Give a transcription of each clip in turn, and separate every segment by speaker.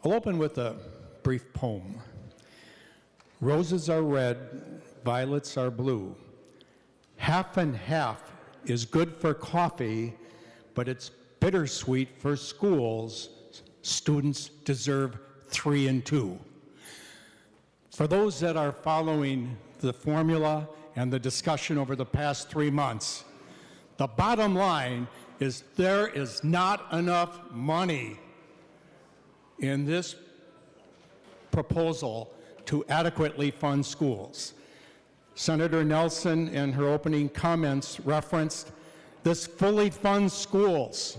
Speaker 1: I'll open with a brief poem. Roses are red, violets are blue. Half and half is good for coffee, but it's bittersweet for schools. Students deserve 3 and 2. For those that are following the formula and the discussion over the past 3 months, the bottom line is there is not enough money in this proposal to adequately fund schools. Senator Nelson, in her opening comments, referenced this fully funds schools.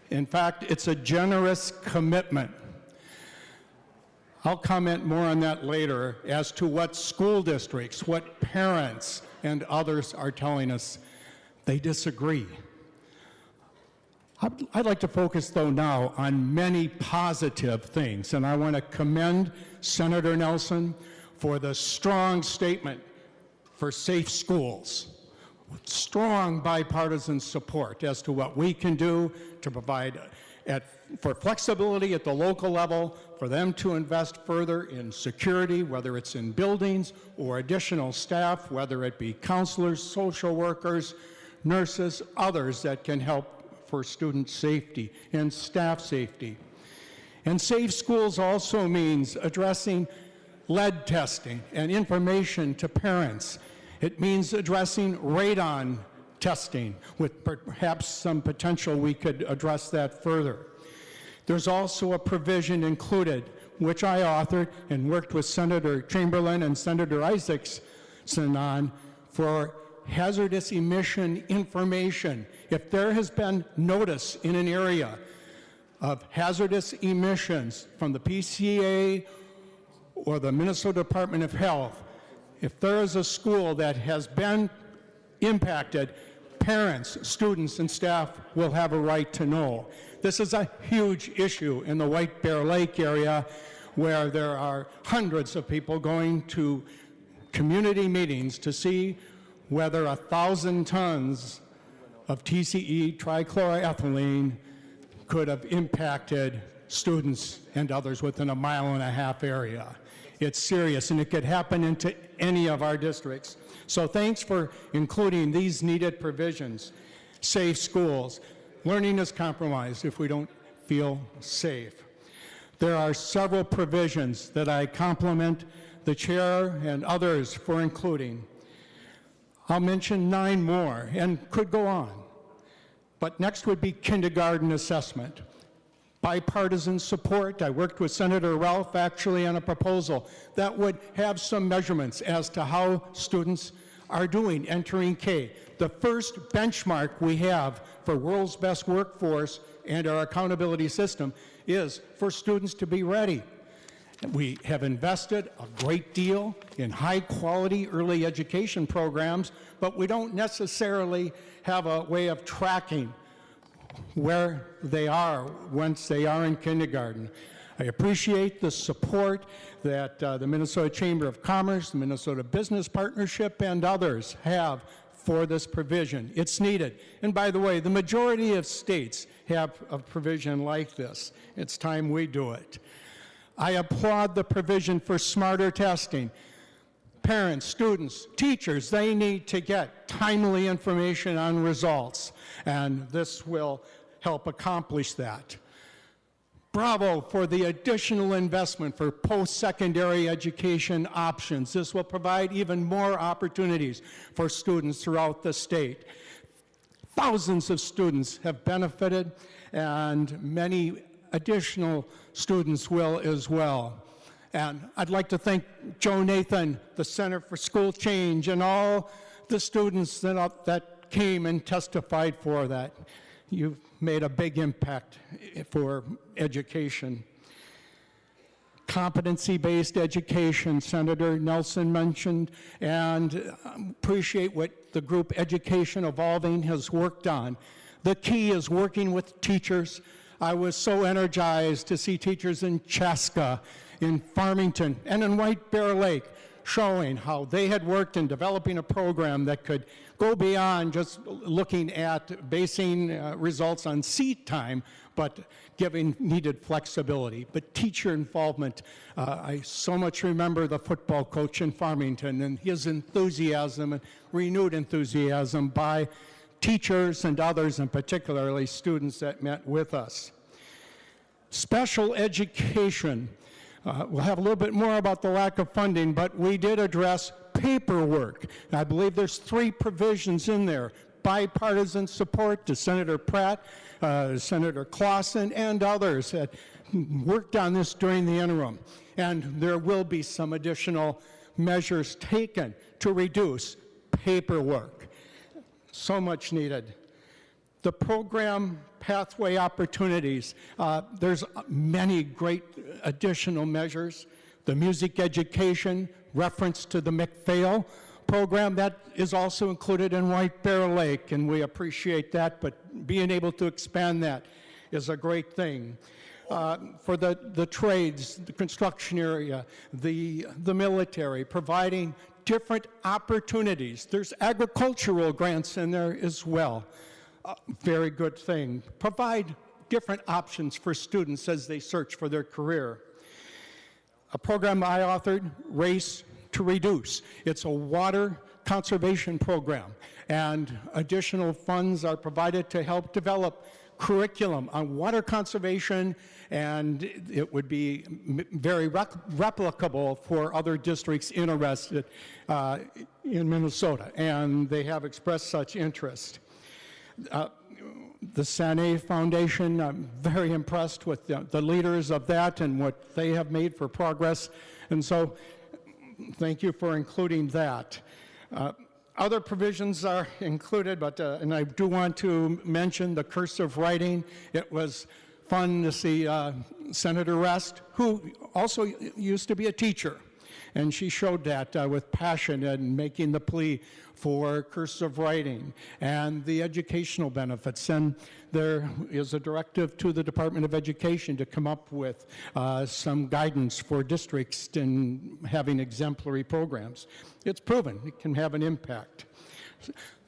Speaker 1: In fact, it's a generous commitment. I'll comment more on that later as to what school districts, what parents, and others are telling us. They disagree. I'd like to focus, though, now on many positive things, and I want to commend Senator Nelson for the strong statement for safe schools, strong bipartisan support as to what we can do to provide for flexibility at the local level, for them to invest further in security, whether it's in buildings or additional staff, whether it be counselors, social workers, nurses, others that can help for student safety and staff safety. And safe schools also means addressing lead testing and information to parents. It means addressing radon testing with perhaps some potential we could address that further. There's also a provision included, which I authored and worked with Senator Chamberlain and Senator Isaacson on, for hazardous emission information. If there has been notice in an area of hazardous emissions from the PCA or the Minnesota Department of Health, if there is a school that has been impacted, parents, students, and staff will have a right to know. This is a huge issue in the White Bear Lake area, where there are hundreds of people going to community meetings to see whether 1,000 tons of TCE, trichloroethylene, could have impacted students and others within a 1.5 mile area. It's serious, and it could happen into any of our districts. So thanks for including these needed provisions. Safe schools. Learning is compromised if we don't feel safe. There are several provisions that I compliment the chair and others for including. I'll mention 9 more and could go on. But next would be kindergarten assessment. Bipartisan support. I worked with Senator Ralph actually on a proposal that would have some measurements as to how students are doing entering K. The first benchmark we have for world's best workforce and our accountability system is for students to be ready. We have invested a great deal in high-quality early education programs, but we don't necessarily have a way of tracking where they are once they are in kindergarten. I appreciate the support that the Minnesota Chamber of Commerce, the Minnesota Business Partnership, and others have for this provision. It's needed. And by the way, the majority of states have a provision like this. It's time we do it. I applaud the provision for smarter testing. Parents, students, teachers, they need to get timely information on results, and this will help accomplish that. Bravo for the additional investment for post-secondary education options. This will provide even more opportunities for students throughout the state. Thousands of students have benefited, and many additional students will as well. And I'd like to thank Joe Nathan, the Center for School Change, and all the students that came and testified for that. You've made a big impact for education. Competency-based education, Senator Nelson mentioned, and appreciate what the group Education Evolving has worked on. The key is working with teachers. I was so energized to see teachers in Chaska, in Farmington, and in White Bear Lake showing how they had worked in developing a program that could go beyond just looking at basing results on seat time, but giving needed flexibility. But teacher involvement, I so much remember the football coach in Farmington and his enthusiasm and renewed enthusiasm by teachers and others, and particularly students that met with us. Special education. We'll have a little bit more about the lack of funding, but we did address paperwork. I believe there's 3 provisions in there. Bipartisan support to Senator Pratt, Senator Clausen, and others that worked on this during the interim. And there will be some additional measures taken to reduce paperwork. So much needed. The program pathway opportunities, there's many great additional measures. The music education, reference to the McPhail program, that is also included in White Bear Lake, and we appreciate that, but being able to expand that is a great thing. For the trades, the construction area, the military, providing different opportunities. There's agricultural grants in there as well. Very good thing. Provide different options for students as they search for their career. A program I authored, Race to Reduce. It's a water conservation program, and additional funds are provided to help develop curriculum on water conservation, and it would be very replicable for other districts interested in Minnesota, and they have expressed such interest. The Sané Foundation, I'm very impressed with the leaders of that and what they have made for progress, and so thank you for including that. Other provisions are included, but and I do want to mention the cursive writing. It was fun to see Senator Rest, who also used to be a teacher, and she showed that with passion in making the plea for cursive writing and the educational benefits. And there is a directive to the Department of Education to come up with some guidance for districts in having exemplary programs. It's proven it can have an impact.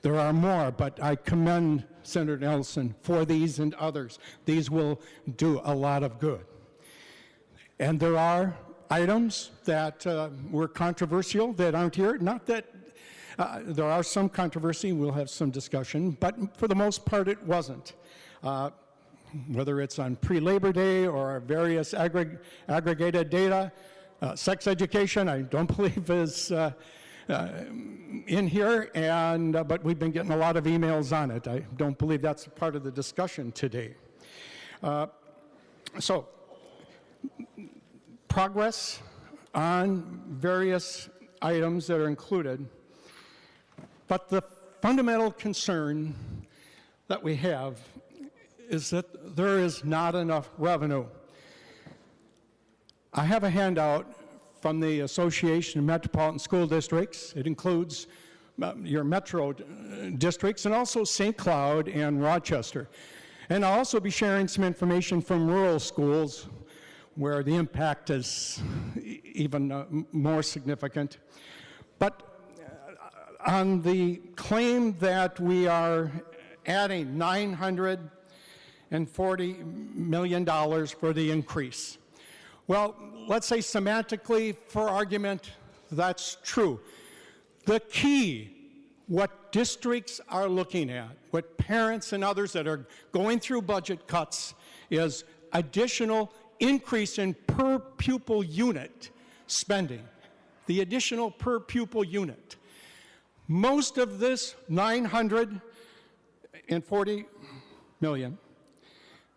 Speaker 1: There are more, but I commend Senator Nelson for these and others. These will do a lot of good. And there are items that were controversial that aren't here. Not that there are some controversy, we'll have some discussion, but for the most part it wasn't. Whether it's on pre-Labor Day or various aggregated data, sex education I don't believe is in here, and but we've been getting a lot of emails on it. I don't believe that's part of the discussion today. So, progress on various items that are included, but the fundamental concern that we have is that there is not enough revenue. I have a handout from the Association of Metropolitan School Districts. It includes your metro districts and also St. Cloud and Rochester. And I'll also be sharing some information from rural schools where the impact is even more significant. But on the claim that we are adding $940 million for the increase. Well, let's say semantically, for argument, that's true. The key, what districts are looking at, what parents and others that are going through budget cuts, is additional increase in per pupil unit spending, the additional per pupil unit. Most of this $940 million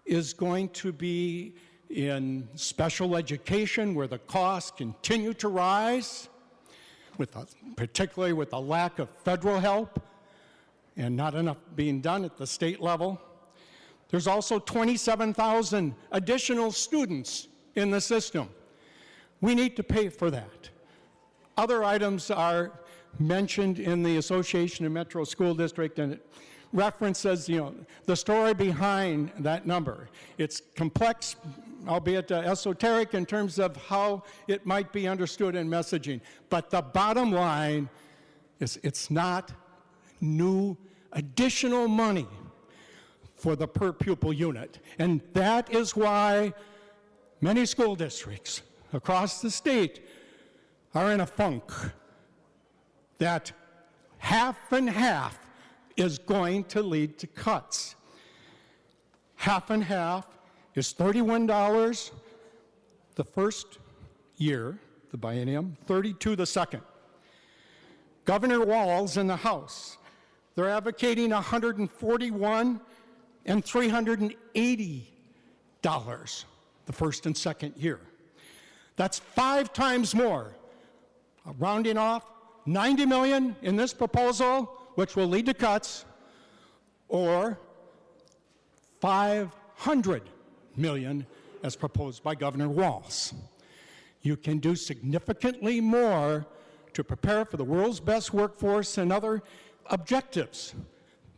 Speaker 1: is going to be in special education, where the costs continue to rise, particularly with the lack of federal help and not enough being done at the state level. There's also 27,000 additional students in the system. We need to pay for that. Other items are mentioned in the Association of Metro School District, and it references, the story behind that number. It's complex, albeit esoteric in terms of how it might be understood in messaging. But the bottom line is it's not new additional money for the per pupil unit. And that is why many school districts across the state are in a funk that half and half is going to lead to cuts. Half and half is $31 the first year, the biennium, $32 the second. Governor Walz in the House, they're advocating $141 and $380 the first and second year. That's 5 times more. Rounding off, $90 million in this proposal, which will lead to cuts, or $500 million as proposed by Governor Walz. You can do significantly more to prepare for the world's best workforce and other objectives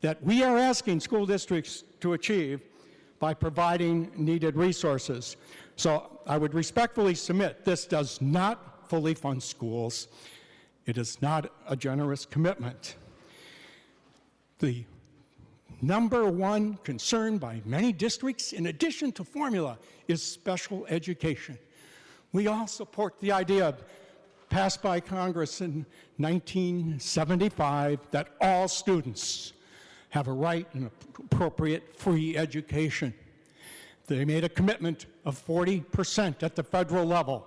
Speaker 1: that we are asking school districts to achieve by providing needed resources. So I would respectfully submit this does not fully fund schools. It is not a generous commitment. The number one concern by many districts, in addition to formula, is special education. We all support the idea passed by Congress in 1975 that all students have a right and appropriate free education. They made a commitment of 40% at the federal level,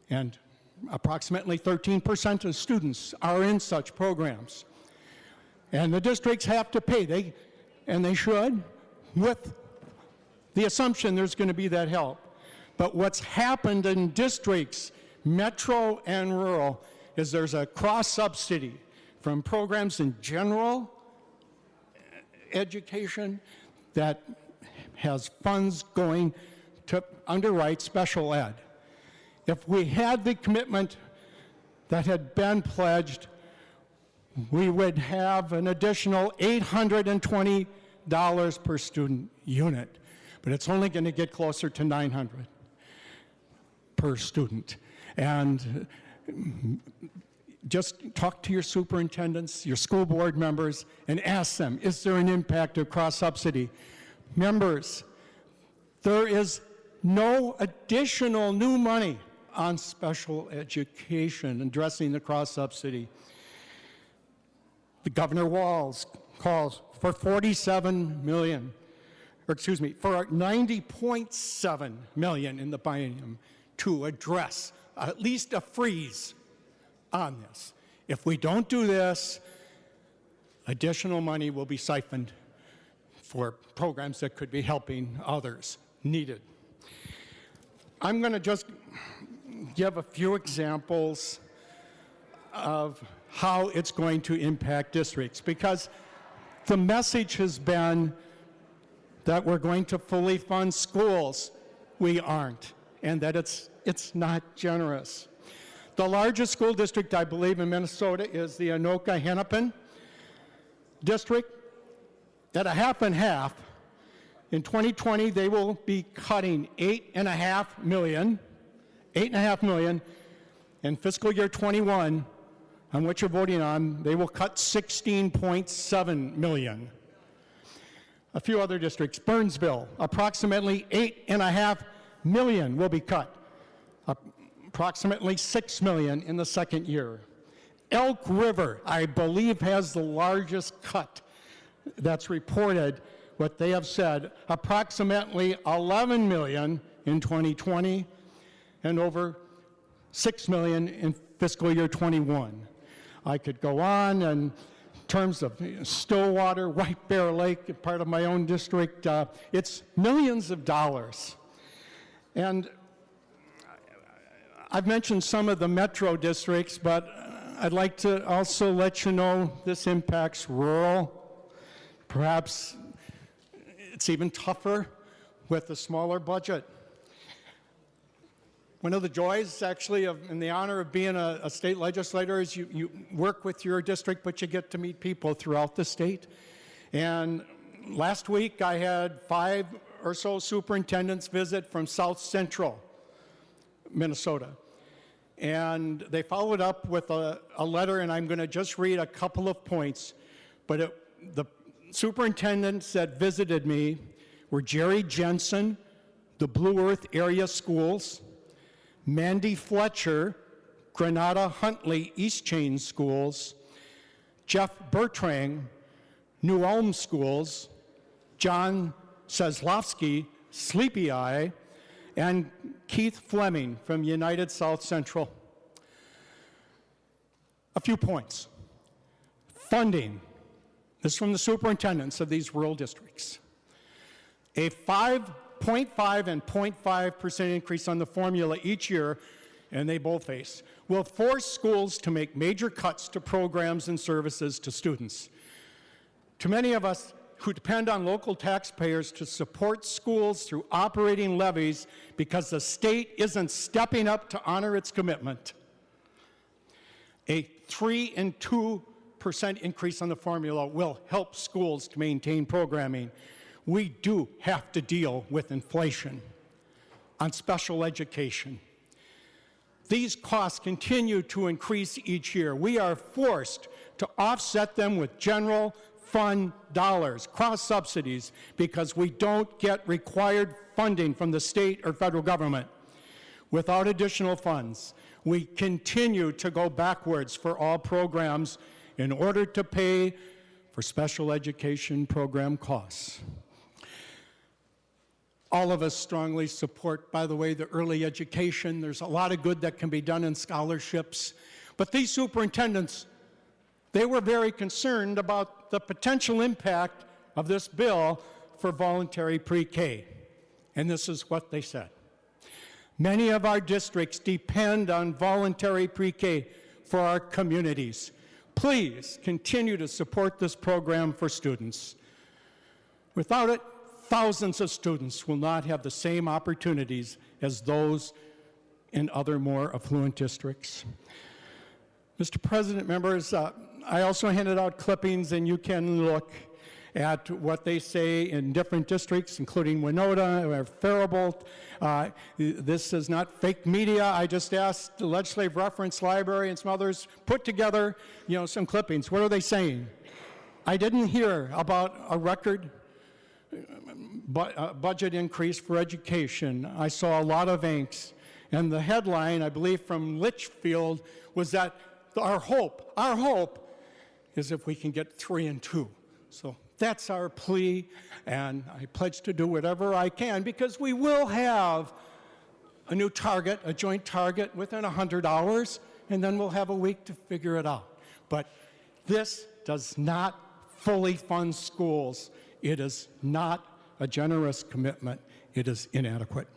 Speaker 1: and approximately 13% of students are in such programs. And the districts have to pay, and they should, with the assumption there's going to be that help. But what's happened in districts, metro and rural, is there's a cross-subsidy from programs in general education that has funds going to underwrite special ed. If we had the commitment that had been pledged, we would have an additional $820 per student unit, but it's only going to get closer to $900 per student. And just talk to your superintendents, your school board members, and ask them, is there an impact of cross-subsidy? Members, there is no additional new money on special education addressing the cross-subsidy. The Governor Walz calls for $47 million, or excuse me, for $90.7 million in the biennium to address at least a freeze on this. If we don't do this, additional money will be siphoned for programs that could be helping others needed. I'm going to just give a few examples of how it's going to impact districts, because the message has been that we're going to fully fund schools. We aren't, and that it's not generous. The largest school district, I believe, in Minnesota is the Anoka-Hennepin district. At a half and half, in 2020, they will be cutting $8.5 million. In fiscal year 21, on what you're voting on, they will cut $16.7 million. A few other districts, Burnsville, approximately $8.5 million will be cut. Approximately $6 million in the second year. Elk River, I believe, has the largest cut that's reported. What they have said, approximately $11 million in 2020 and over $6 million in fiscal year 21. I could go on in terms of Stillwater, White Bear Lake, part of my own district. It's millions of dollars. And I've mentioned some of the metro districts, but I'd like to also let you know this impacts rural. Perhaps it's even tougher with a smaller budget. One of the joys, actually, and the honor of being a state legislator is you work with your district, but you get to meet people throughout the state. And last week, I had 5 or so superintendents visit from South Central Minnesota. And they followed up with a letter, and I'm going to just read a couple of points. But the superintendents that visited me were Jerry Jensen, the Blue Earth Area Schools, Mandy Fletcher, Granada Huntley East Chain Schools, Jeff Bertrang, New Ulm Schools, John Seslowski, Sleepy Eye, and Keith Fleming from United South Central. A few points. Funding. This is from the superintendents of these rural districts. A 5.5 and 0.5% increase on the formula each year, and they both face, will force schools to make major cuts to programs and services to students. To many of us who depend on local taxpayers to support schools through operating levies because the state isn't stepping up to honor its commitment, a 3 and 2% increase on the formula will help schools to maintain programming. We do have to deal with inflation on special education. These costs continue to increase each year. We are forced to offset them with general fund dollars, cross subsidies, because we don't get required funding from the state or federal government. Without additional funds, we continue to go backwards for all programs in order to pay for special education program costs. All of us strongly support, by the way, the early education. There's a lot of good that can be done in scholarships. But these superintendents, they were very concerned about the potential impact of this bill for voluntary pre-K. And this is what they said. Many of our districts depend on voluntary pre-K for our communities. Please continue to support this program for students. Without it, thousands of students will not have the same opportunities as those in other more affluent districts. Mr. President, members, I also handed out clippings, and you can look at what they say in different districts, including Winona or Faribault. This is not fake media. I just asked the Legislative Reference Library and some others put together, some clippings. What are they saying? I didn't hear about a record budget increase for education. I saw a lot of angst. And the headline, I believe from Litchfield, was that our hope is if we can get 3 and 2. So that's our plea, and I pledge to do whatever I can, because we will have a new target, a joint target within 100 hours, and then we'll have a week to figure it out. But this does not fully fund schools. It is not a generous commitment. It is inadequate.